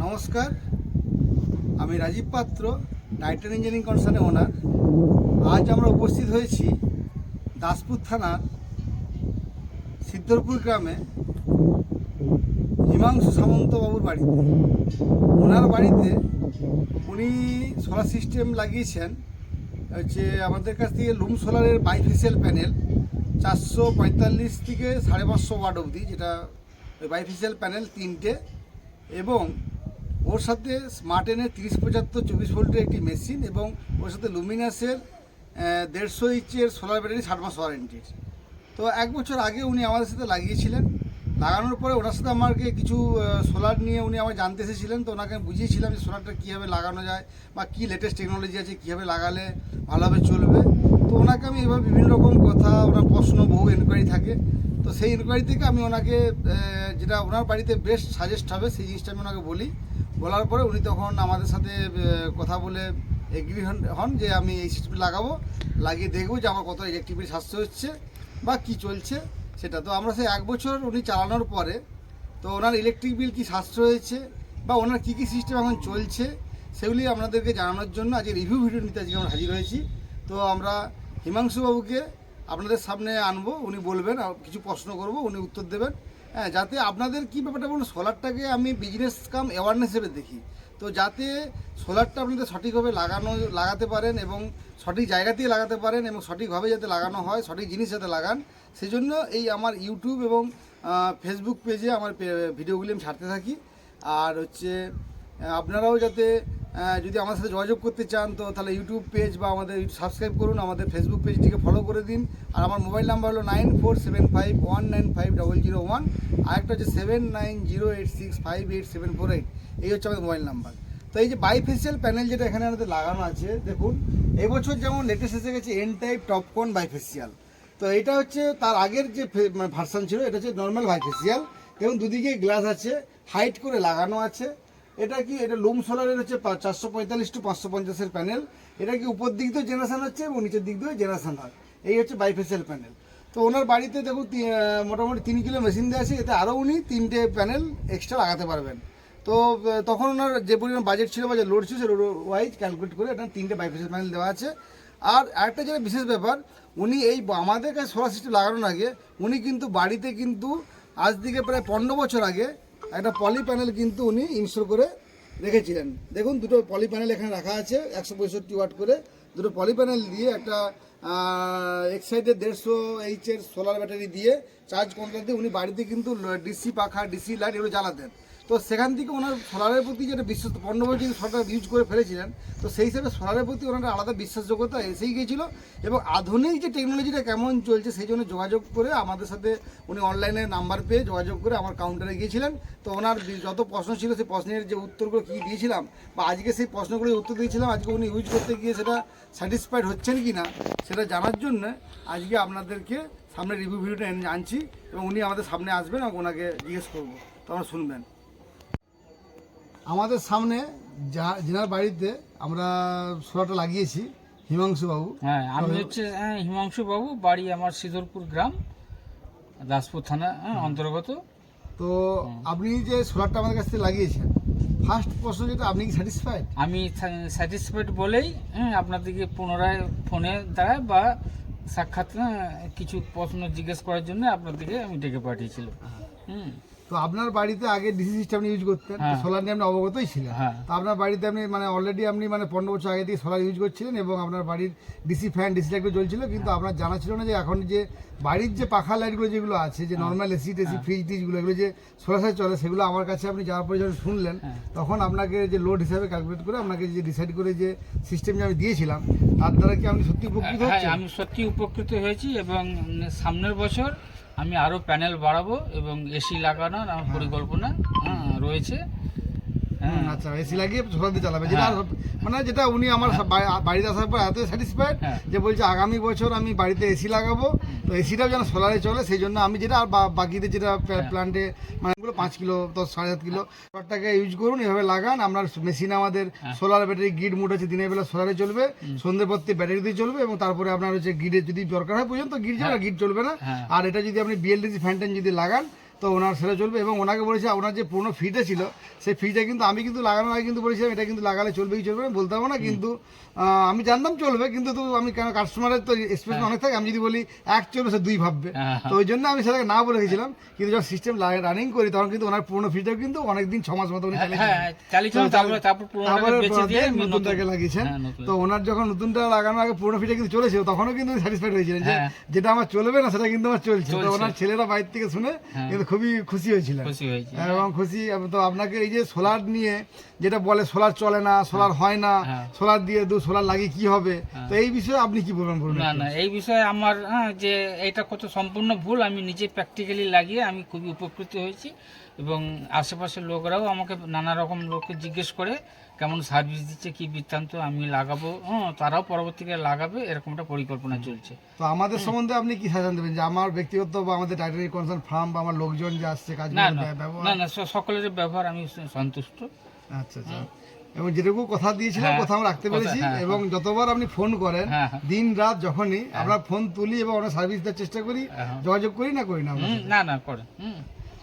নমস্কার, আমি রাজীব পাত্র, টাইটান ইঞ্জিনিয়ারিং কনসার্নের ওনার। আজ আমরা উপস্থিত হয়েছি দাসপুর থানার সিদ্ধরপুর গ্রামে হিমাংশু সামন্তবাবুর বাড়িতে। ওনার বাড়িতে উনি সোলার সিস্টেম লাগিয়েছেন হচ্ছে আমাদের কাছ থেকে লুম সোলারের বাইফেসিয়াল প্যানেল 445 থেকে 550 ওয়াট অবধি, যেটা ওই বাইফেসিয়াল প্যানেল 3টে, এবং ওর সাথে স্মার্টেনের 3075 24 ভোল্টের একটি মেশিন, এবং ওর সাথে লুমিনাসের 150 ইঞ্চের সোলার ব্যাটারি 60 মাস ওয়ারেন্টির। তো 1 বছর আগে উনি আমাদের সাথে লাগিয়েছিলেন। লাগানোর পরে ওনার সাথে আমাকে কিছু সোলার নিয়ে উনি আমার জানতে এসেছিলেন। তো ওনাকে আমি বুঝিয়েছিলাম যে সোলারটা কীভাবে লাগানো যায় বা কী লেটেস্ট টেকনোলজি আছে, কীভাবে লাগালে ভালোভাবে চলবে। তো ওনাকে আমি এভাবে বিভিন্ন রকম কথা, ওনার প্রশ্ন, বহু এনকোয়ারি থাকে। তো সেই এনকোয়ারি থেকে আমি ওনাকে যেটা ওনার বাড়িতে বেস্ট সাজেস্ট হবে সেই জিনিসটা আমি ওনাকে বলার পরে উনি তখন আমাদের সাথে কথা বলে এগ্রি হন যে আমি এই সিস্টেম লাগাবো, লাগিয়ে দেখবো যে আমার কত ইলেকট্রিক বিল সাশ্রয় হচ্ছে বা কী চলছে সেটা। তো আমরা সেই 1 বছর উনি চালানোর পরে তো ওনার ইলেকট্রিক বিল কী সাশ্রয় হয়েছে বা ওনার কী কী সিস্টেম এখন চলছে সেগুলি আপনাদেরকে জানানোর জন্য আজকে রিভিউ ভিডিও নিতে আজকে আমরা হাজির হয়েছি। তো আমরা হিমাংশুবাবুকে আপনাদের সামনে আনবো, উনি বলবেন, কিছু প্রশ্ন করব, উনি উত্তর দেবেন। হ্যাঁ, যাতে আপনাদের কী ব্যাপারটা বলুন, সোলারটাকে আমি বিজনেস কাম অ্যাওয়ারনেস হিসেবে দেখি। তো যাতে সোলারটা আপনাদের সঠিকভাবে লাগাতে পারেন এবং সঠিক জায়গাতেই লাগাতে পারেন এবং সঠিকভাবে যাতে লাগানো হয়, সঠিক জিনিস যাতে লাগান, সেই জন্য এই আমার ইউটিউব এবং ফেসবুক পেজে আমার ভিডিওগুলি আমি ছাড়তে থাকি। আর হচ্ছে আপনারাও যাতে যদি আমার সাথে যোগাযোগ করতে চান তো তাহলে ইউটিউব পেজ বা আমাদের সাবস্ক্রাইব করুন, আমাদের ফেসবুক পেজটিকে ফলো করে দিন। আর আমার মোবাইল নাম্বার হলো 9475195001, আর একটা হচ্ছে 7908658748। এই হচ্ছে আমাদের মোবাইল নাম্বার। তো এই যে বাইফেসিয়াল প্যানেল যেটা এখানে আমাদের লাগানো আছে, দেখুন এবছর যেমন লেটেস্ট এসে গেছে এন টাইপ টপকন বাইফেসিয়াল। তো এটা হচ্ছে তার আগের যে ভার্সান ছিল, এটা হচ্ছে নর্মাল বাইফেসিয়াল, এবং দুদিকে গ্লাস আছে, হাইট করে লাগানো আছে। এটা কি, এটা লুম সোলারের হচ্ছে 445 to 550 প্যানেল। এটা কি উপর দিক দিয়েও জেনারেশন হচ্ছে এবং নিচের দিক দিয়েও জেনারেশন হয়। এই হচ্ছে বাইফেসিয়াল প্যানেল। তো ওনার বাড়িতে দেখুন মোটামুটি 3 কিলো মেশিন দেওয়া আছে, এতে আরও উনি 3টে প্যানেল এক্সট্রা লাগাতে পারবেন। তো তখন ওনার যে পরিমাণ বাজেট ছিল বা যে লোড ছিল, সে লোড ওয়াইজ ক্যালকুলেট করে এটা 3টে বাইফেসিয়াল প্যানেল দেওয়া আছে। আর আরেকটা যেটা বিশেষ ব্যাপার, উনি এই আমাদের কাছে সোলার সিস্টেম লাগানোর আগে উনি কিন্তু বাড়িতে কিন্তু আজ থেকে প্রায় 15 বছর আগে একটা পলি প্যানেল কিন্তু উনি ইনস্টল করে রেখেছিলেন। দেখুন দুটো পলি প্যানেল এখানে রাখা আছে, 165 ওয়াট করে দুটো পলি প্যানেল দিয়ে একটা এক সাইডে 150 এইচের সোলার ব্যাটারি দিয়ে চার্জ কন্ট্রাক্ট দিয়ে উনি বাড়িতে কিন্তু ডিসি পাখা, ডিসি লাইট এগুলো জ্বালাতেন। তো সেখান থেকে ওনার সোলারের প্রতি যেটা বিশ্বাস, 15 বছর যদি সরকার ইউজ করে ফেলেছিলেন, তো সেই হিসাবে সোলারের প্রতি ওনার আলাদা বিশ্বাসযোগ্যতা এসেই গিয়েছিল। এবং আধুনিক যে টেকনোলজিটা কেমন চলছে সেই জন্য যোগাযোগ করে আমাদের সাথে উনি অনলাইনে নাম্বার পেয়ে যোগাযোগ করে আমার কাউন্টারে গিয়েছিলেন। তো ওনার যত প্রশ্ন ছিল সেই প্রশ্নের যে উত্তরগুলো কী দিয়েছিলাম বা আজকে সেই প্রশ্নগুলোর উত্তর দিয়েছিলাম, আজকে উনি ইউজ করতে গিয়ে সেটা স্যাটিসফাইড হচ্ছেন কি না সেটা জানার জন্য আজকে আপনাদেরকে সামনে রিভিউ ভিডিওটা আনছি, এবং উনি আমাদের সামনে আসবেন এবং ওনাকে জিজ্ঞেস করবো, তোমরা শুনবেন। আমাদের সামনে যার বাড়িতে আমরা সোলারটা লাগিয়েছি, হিমাংশু বাবু। হ্যাঁ, আমি হচ্ছে হিমাংশু বাবু, বাড়ি আমার সিদ্ধরপুর গ্রাম, দাসপুর থানা অন্তর্গত। তো আপনি যে সোলারটা আমাদের কাছ থেকে লাগিয়েছেন, ফার্স্ট প্রশ্ন যেটা, আপনি কি স্যাটিসফাইড? আমি স্যাটিসফাইড বলেই আপনাদেরকে পুনরায় ফোনের দ্বারা বা সাক্ষাৎ কিছু প্রশ্ন জিজ্ঞেস করার জন্য আপনাদেরকে আমি ডেকে পাঠিয়েছিলাম। তো আপনার বাড়িতে আগে ডিসি সিস্টেম ইউজ করতেন, সোলার নিয়ে আপনি অবগতই ছিলেন। তো আপনার বাড়িতে আপনি মানে অলরেডি আপনি মানে 15 বছর আগে থেকে সোলার ইউজ করছিলেন এবং আপনার বাড়ির ডিসি ফ্যান, ডিসি লাইটগুলো জ্বলছিল, কিন্তু আপনার জানা ছিল না যে এখন যে বাড়ির যে পাখা লাইটগুলো যেগুলো আছে, যে নর্মাল এসি টেসি, ফ্রিজ টিজগুলো, এগুলো যে সোলার সাথে চলে, সেগুলো আমার কাছে আপনি যাওয়ার পরে যখন শুনলেন, তখন আপনাকে যে লোড হিসাবে ক্যালকুলেট করে আপনাকে যে ডিসাইড করে যে সিস্টেম যে আমি দিয়েছিলাম, তার দ্বারা কি আপনি সত্যি উপকৃত হচ্ছেন? হ্যাঁ, আমি সত্যি উপকৃত হয়েছি এবং সামনের বছর আমি আরও প্যানেল বাড়াবো এবং এসি লাগানোর আমার পরিকল্পনা রয়েছে। আচ্ছা, এসি লাগিয়ে সোলার দিয়ে চালাবে, যেটা মানে যেটা উনি আমার বাড়িতে আসার পর এত স্যাটিসফাইড যে বলছে আগামী বছর আমি বাড়িতে এসি লাগাবো, তো এসিটাও যেন সোলারে চলে, সেই জন্য আমি যেটা আর বাকিদের যেটা প্ল্যান্টে মানে 5 কিলো 10 7.5 কিলো সোলারটাকে ইউজ করুন, এভাবে লাগান। আপনার মেশিন আমাদের সোলার ব্যাটারি গ্রিড মোড আছে, দিনের বেলা সোলারে চলবে, সন্ধ্যে পরতে ব্যাটারি দিয়ে চলবে, এবং তারপরে আপনার হচ্ছে গ্রিডে যদি দরকার হয় পর্যন্ত গ্রিড চলবে, গ্রিড চলবে না। আর এটা যদি আপনি বিএলডিসি ফ্যান যদি লাগান তো ওনার সেটা চলবে। এবং ওনাকে বলেছে ওনার যে পুরোনো ফিটা ছিল সেই ফিটা কিন্তু আমি কিন্তু লাগানোর আগে কিন্তু বলেছিলাম এটা কিন্তু লাগালে চলবে কি চলবে না বলতে পারবো না, কিন্তু আমি জানতাম চলবে, কিন্তু তো আমি কেন কাস্টমারের তো এক্সপেকটেশন অনেক থাকে, আমি যদি বলি এক চলবে সে দুই ভাববে, তো ওই জন্য আমি সেটাকে না বলে গেছিলাম। কিন্তু যখন সিস্টেম রানিং করি তখন কিন্তু ওনার পুরোনো ফিটাও কিন্তু অনেকদিন 6 মাস মতো উনি তারপরে নতুনটাকে লাগিয়েছেন। তো ওনার যখন নতুনটা লাগানোর আগে পুরোনো ফিটা কিন্তু চলেছিল তখনও কিন্তু স্যাটিসফাইড হয়েছিলেন যে যেটা আমার চলবে না সেটা কিন্তু আমার চলছে। তো ওনার ছেলেরা বাইরে থেকে শুনে কিন্তু খুবই খুশি হয়েছিলেন এবং খুশি। তো আপনাকে এই যে সোলার নিয়ে যেটা বলে সোলার চলে না, সোলার হয় না, সোলার দিয়ে সোলার লাগিয়ে কি হবে, তো এই বিষয়ে আপনি কি বলবেন? না এই বিষয়ে আমার যে এটা কত সম্পূর্ণ ভুল, আমি নিজে প্র্যাকটিক্যালি লাগিয়ে আমি খুবই উপকৃত হয়েছি এবং আশেপাশের লোকরাও আমাকে নানা রকম লোককে জিজ্ঞেস করে কেমন সার্ভিস দিচ্ছে কি বৃত্তান্ত, আমি লাগাবো, তারাও পরবর্তীকালে লাগাবে, এরকম একটা পরিকল্পনা চলছে। তো আমাদের সম্বন্ধে আপনি কি সাজেশন দেবেন যে আমার ব্যক্তিগত বা আমাদের টাইটারি কনসার্ন ফার্ম বা আমার লোকজন যে আসছে কাজ না সকলের ব্যবহার আমি সন্তুষ্ট। আচ্ছা আচ্ছা, এবং যেটুকু কথা দিয়েছিলাম কথা আমরা রাখতে পেরেছি। এবং যতবার আপনি ফোন করেন দিন রাত যখনই আমরা ফোন তুলি এবং আমরা সার্ভিস দেওয়ার চেষ্টা করি, যোগাযোগ করি না না করেন।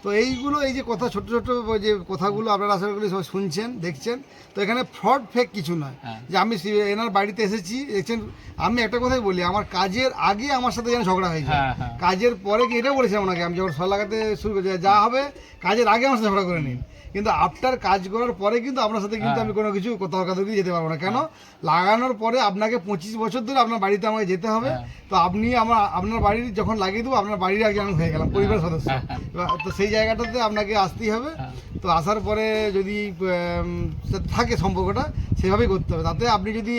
তো এইগুলো এই যে কথা ছোট ছোট যে কথাগুলো আপনারা আশা করি সবাই শুনছেন দেখছেন, তো এখানে ফ্রড ফেক কিছু নয় যে আমি এনার বাড়িতে এসেছি দেখছেন। আমি একটা কথাই বলি, আমার কাজের আগে আমার সাথে যেন ঝগড়া হয়েছে, কাজের পরে কি এটা বলেছিলাম ওনাকে, আমি যখন সোলার লাগাতে শুরু করেছি যা হবে কাজের আগে আমার সাথে ঝগড়া করে নিন, কিন্তু আফটার কাজ করার পরে কিন্তু আপনার সাথে কিন্তু আমি কোনো কিছু তর্কাতর্কি যেতে পারবো না। কেন লাগানোর পরে আপনাকে 25 বছর ধরে আপনার বাড়িতে আমাকে যেতে হবে, তো আপনি আপনার বাড়ির যখন লাগিয়ে দেবো আপনার বাড়ির আগে আমি হয়ে গেলাম পরিবার সদস্য, তো সেই জায়গাটাতে আপনাকে আসতেই হবে। তো আসার পরে যদি থাকে সম্পর্কটা সেভাবেই করতে হবে। তাতে আপনি যদি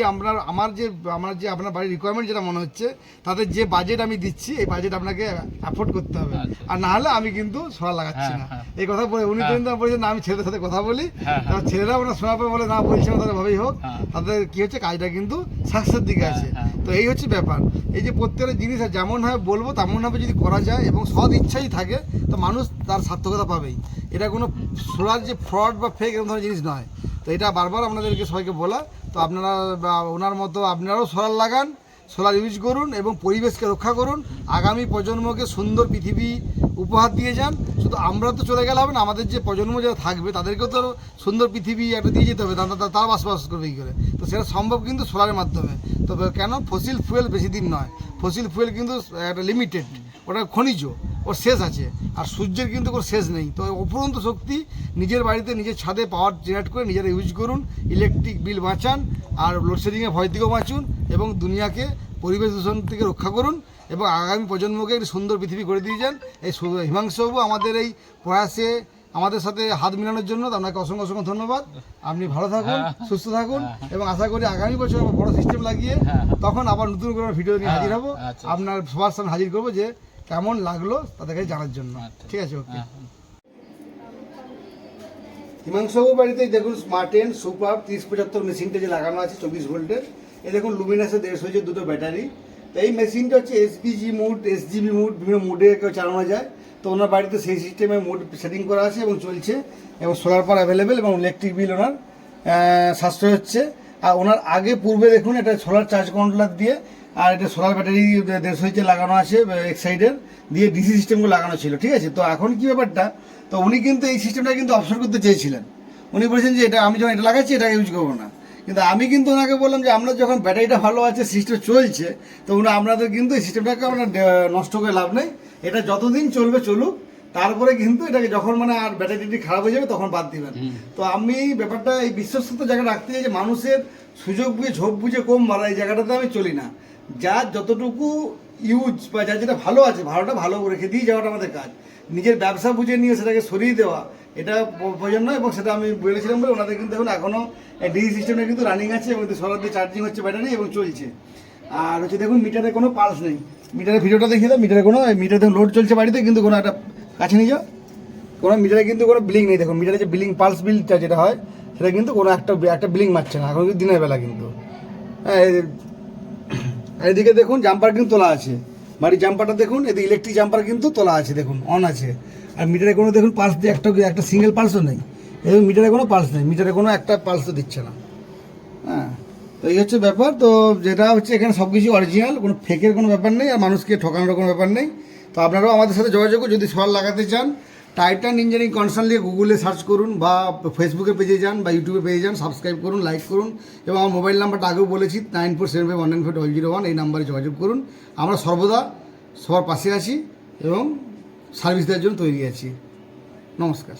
আমার যে আপনার বাড়ির রিকোয়ারমেন্ট যেটা মনে হচ্ছে তাতে যে বাজেট আমি দিচ্ছি এই বাজেট আপনাকে অ্যাফোর্ড করতে হবে, আর না হলে আমি কিন্তু সোলার লাগাচ্ছি না। এই কথা বলে উনি কিন্তু বলেছেন না আমি ছেলেদের সাথে কথা বলি, ছেলেরা ওনার শোনার পর বলে না বলছে না তাদের ভাবেই হোক, তাদের কি হচ্ছে কাজটা কিন্তু সাকসেসের দিকে আছে। তো এই হচ্ছে ব্যাপার, এই যে প্রত্যেকটা জিনিস যেমন হয় বলবো তেমনভাবে যদি করা যায় এবং সৎ ইচ্ছাই থাকে তো মানুষ তার সার্থকতা পাবেই। এটা কোনো সোলার যে ফ্রড বা ফেক এরকম ধরনের জিনিস নয়। তো এটা বারবার আপনাদেরকে সবাইকে বলা, তো আপনারা ওনার মতো আপনারাও সোলার লাগান, সোলার ইউজ করুন এবং পরিবেশকে রক্ষা করুন, আগামী প্রজন্মকে সুন্দর পৃথিবী উপহার দিয়ে যান। শুধু আমরা তো চলে গেলে হবে না, আমাদের যে প্রজন্ম যারা থাকবে তাদেরকেও তো সুন্দর পৃথিবী একটা দিয়ে যেতে হবে, তারা বাস করবে কী করে, তো সেটা সম্ভব কিন্তু সোলারের মাধ্যমে। তবে কেন ফসিল ফুয়েল বেশি দিন নয়, ফসিল ফুয়েল কিন্তু একটা লিমিটেড, ওটা খনিজ, ওর শেষ আছে, আর সূর্যের কিন্তু কোনো শেষ নেই। তো অপরন্ত শক্তি নিজের বাড়িতে নিজের ছাদে পাওয়ার জেনারেট করে নিজেরা ইউজ করুন, ইলেকট্রিক বিল বাঁচান আর লোডশেডিংয়ের ভয় থেকেও বাঁচুন এবং দুনিয়াকে পরিবেশ দূষণ থেকে রক্ষা করুন এবং আগামী প্রজন্মকে একটি সুন্দর পৃথিবী করে দিয়ে যান। এই হিমাংশুবাবু আমাদের এই প্রয়াসে আমাদের সাথে হাত মিলানোর জন্য আপনাকে অসংখ্য অসংখ্য ধন্যবাদ। আপনি ভালো থাকুন, সুস্থ থাকুন এবং আশা করি আগামী বছর বড় সিস্টেম লাগিয়ে তখন আবার নতুন করে ভিডিও নিয়ে হাজির হব, আপনার সবার সামনে হাজির করবো যে কেমন লাগলো তাদেরকে জানার জন্য। ঠিক আছে, ওকে। হিমাংশুবাবুর বাড়িতে দেখুন স্মার্টেন সুপার 3075 মেশিনটা যে লাগানো আছে 24 ভোল্টের, এই দেখুন লুমিনাসের 150 হয়েছে দুটো ব্যাটারি। তো এই মেশিনটা হচ্ছে এসপিজি মুড, এসজিবি মুড, বিভিন্ন মুডে চালানো যায়। তো ওনার বাড়িতে সেই সিস্টেমে মুড সেটিং করা আছে এবং চলছে এবং সোলার পাওয়ার অ্যাভেলেবেল এবং ইলেকট্রিক বিল ওনার সাশ্রয় হচ্ছে। আর ওনার আগে পূর্বে দেখুন এটা সোলার চার্জ কন্ট্রোলার দিয়ে, আর এটা সোলার ব্যাটারি 150 ইঞ্চি লাগানো আছে এক সাইডের দিয়ে, ডিসি সিস্টেমগুলো লাগানো ছিল। ঠিক আছে, তো এখন কি ব্যাপারটা, তো উনি কিন্তু এই সিস্টেমটা কিন্তু অবসর করতে চেয়েছিলেন। উনি বলেছেন যে এটা আমি যখন এটা লাগাচ্ছি এটা ইউজ করবো না, কিন্তু আমি কিন্তু ওনাকে বললাম যে আমরা যখন ব্যাটারিটা ভালো আছে সিস্টেম চলছে, তো আপনাদের কিন্তু এই সিস্টেমটাকে আমরা নষ্ট করে লাভ নেই, এটা যতদিন চলবে চলুক, তারপরে কিন্তু এটাকে যখন আর ব্যাটারিটি খারাপ হয়ে যাবে তখন বাদ দিবেন। তো আমি ব্যাপারটা এই বিশ্বস্ত জায়গা রাখতে চাই যে মানুষের সুযোগ বুঝে ঝোপ বুঝে কম মারা, এই জায়গাটাতে আমি চলি না। যার যতটুকু ইউজ বা যার যেটা ভালো আছে ভালোটা ভালো রেখে দিয়ে যাওয়াটা আমাদের কাজ, নিজের ব্যবসা বুঝে নিয়ে সেটাকে সরিয়ে দেওয়া এটা প্রয়োজন নয়। এবং সেটা আমি বলেছিলাম বলে ওনাদের কিন্তু এখন এখনও ডিজি সিস্টেমটা কিন্তু রানিং আছে এবং সোলার দিয়ে চার্জিং হচ্ছে ব্যাটারি এবং চলছে। আর হচ্ছে দেখুন মিটারে কোনো পালস নেই, মিটারের ভিডিওটা দেখিয়ে দাও, মিটারে দেখুন লোড চলছে বাড়িতে কিন্তু কোনো একটা কাছে নিয়ে যাও, কোনো মিটারে কিন্তু কোনো বিলিং নেই। দেখুন মিটারে যে বিলিং পালস বিলটা যেটা হয় সেটা কিন্তু কোনো একটা বিলিং মারছে না এখন কিন্তু দিনের বেলা কিন্তু। হ্যাঁ, এদিকে দেখুন জাম্পার কিন্তু তোলা আছে, বাড়ির জাম্পারটা দেখুন, এদিকে ইলেকট্রিক জাম্পার কিন্তু তোলা আছে, দেখুন অন আছে। আর মিটারে কোনো দেখুন পালস দিয়ে একটা সিঙ্গেল পালসও নেই, এবং মিটারে কোনো পালস নেই, মিটারে কোনো একটা পালসও দিচ্ছে না। হ্যাঁ, তো এই হচ্ছে ব্যাপার। তো যেটা হচ্ছে এখানে সব কিছু অরিজিনাল, কোনো ফেকের কোনো ব্যাপার নেই আর মানুষকে ঠকানোর কোনো ব্যাপার নেই। তো আপনারাও আমাদের সাথে যোগাযোগ যদি সোলার লাগাতে চান, টাইটান ইঞ্জিনিয়ারিং কনসাল্ট দিয়ে গুগলে সার্চ করুন বা ফেসবুকে পেজে যান বা ইউটিউবে পেজে যান, সাবস্ক্রাইব করুন, লাইক করুন এবং আমার মোবাইল নাম্বারটা আগেও বলেছি 9475195101, এই নাম্বারে যোগাযোগ করুন। আমরা সর্বদা সবার পাশে আছি এবং সার্ভিস দেওয়ার জন্য তৈরি আছি। নমস্কার।